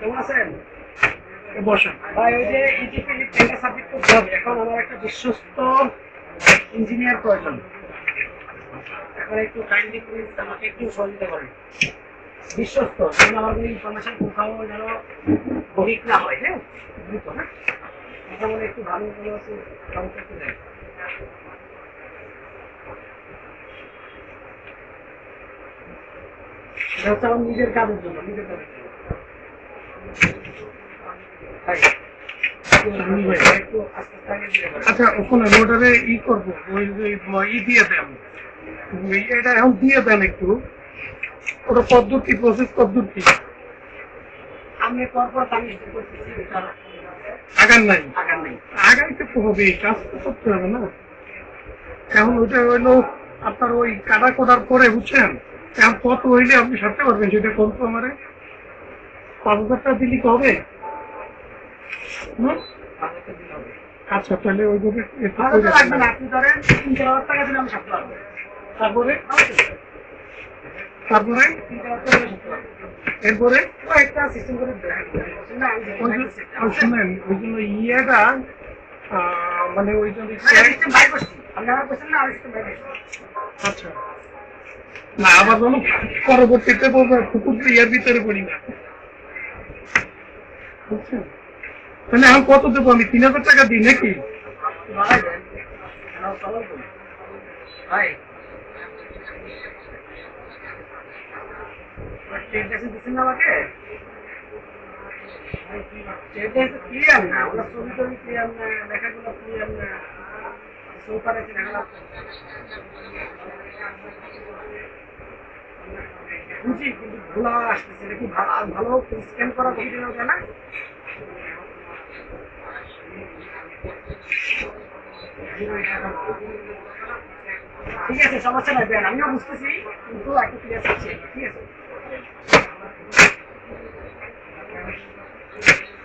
কেমন আছেন? ভাই ওই যে একটা সাবজেক্ট করতে হবে, এখন আমার একটা বিশ্বস্ত ইঞ্জিনিয়ার প্রয়োজন। এখন একটু কাইন্ডলি প্লিজ আমাকে একটু সহযোগিতা করেন। বিশ্বস্ত যেন আমার কোনো ইনফরমেশন কোথাও যেন লিক না হয়। হ্যাঁ বুঝতো না, এটা মানে একটু ভালো ভালো আছে কাউন্ট করতে দেয়। এটা হচ্ছে আমার নিজের কাজের জন্য, নিজের কাজের জন্য। আচ্ছা ওখানে রোডারে করবো ওই দিয়ে দেন, এটা এখন দিয়ে দেন একটু, ওটা পদ্ধতি প্রসেস পদ্ধতি আমি পরপর আগার নাই আগাইতে তো হবে, কাজ তো করতে হবে না। এখন ওইটা হইলো আপনার ওই কাটা কোটার পরে বুঝছেন, এখন কত হইলে আপনি সারতে পারবেন সেটা কোন তো আমারে 5,000 টাকা দিলি কি হবে? আচ্ছা তাহলে ওইভাবে আপনি ধরেন 3,000 টাকা দিলে আমি সারতে পারবো। তারপরে তারপরে এরপরে একটা সিস্টেম করে শুনেন ওই জন্য ইয়েটা মানে ওই জন্য আচ্ছা না আবার যেন পরবর্তীতে কুকুর ইয়ার ভিতরে পড়ি না, বুঝছেন? তাহলে এখন কত দেবো আমি? 3,000 টাকা দিই নাকি? আমাকে ক্লিয়ার না, ওরা ছবি টবি ক্লিয়ার না, লেখাগুলো ক্লিয়ার না, বুঝি কিন্তু ভোলা আসতেছে, এটা কি ভালো স্ক্যান করা কপি দেওয়া যায় না? ঠিক আছে, সমস্যা নাই দেন, আমিও বুঝতেছি কিন্তু একটু ক্লিয়ার করছি, ঠিক আছে?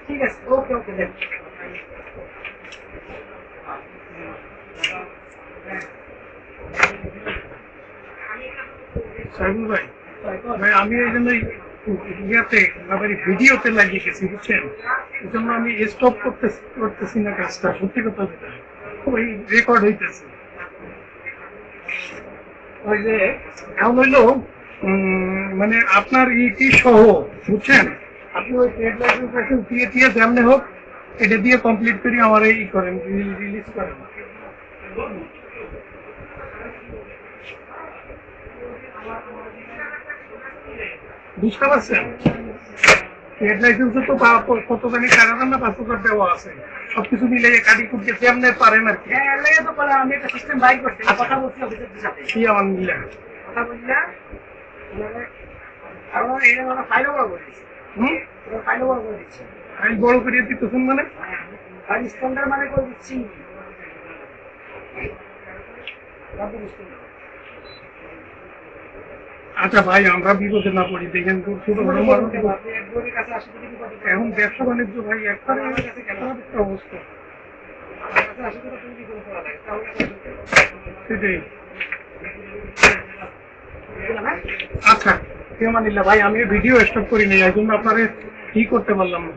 ঠিক আছে, ওকে ওকে দেন। সাইবুল ভাই, ভাই আমি এই জন্য ইয়াতে আমার ভিডিওতে লাগিয়ে গেছি বুঝছেন, এই জন্য আমি স্টপ করতেছি না কাজটা, সত্যি কথা যেটা ওই রেকর্ড হইতেছে। ওই যে এখন হইলো মানে আপনার ইটি সহ বুঝছেন, আপনি ওই ট্রেড লাইসেন্স দিয়ে দিয়ে যেমনি হোক এটা দিয়ে কমপ্লিট করি আমার এই করেন, রিলিজ করেন। বুঝতে পারছেন, ট্রেড লাইসেন্সে তো কত জানি 4,000 না 5,000 দেওয়া আছে, সবকিছু মিলে কাটি কুটকে যেমনি পারেন আর কি। হ্যাঁ, এর লাগে তো পরে আমি একটা সিস্টেম বাইক করছি, কথা বলছি অফিসারদের সাথে, কি আমার মিলে কথা বললাম আমরা এটা আমরা ফাইলও বড় করে দিচ্ছি, ফাইলও বড় করে দিচ্ছি, আমি বড় করিয়ে দিতেছেন মানে ফাইল স্ট্যান্ডার্ড মানে করে দিচ্ছি। আচ্ছা ভাই, আমরা বিপদে না পড়ি, দেখেন ছোট বড় মানুষ এখন ব্যবসা বাণিজ্য ভাই একটা অবস্থা, সেটাই। আচ্ছা কেমানিল্লা ভাই, আমি ভিডিও স্টপ করি নাই, এই জন্য আপনারে কি করতে পারলাম না।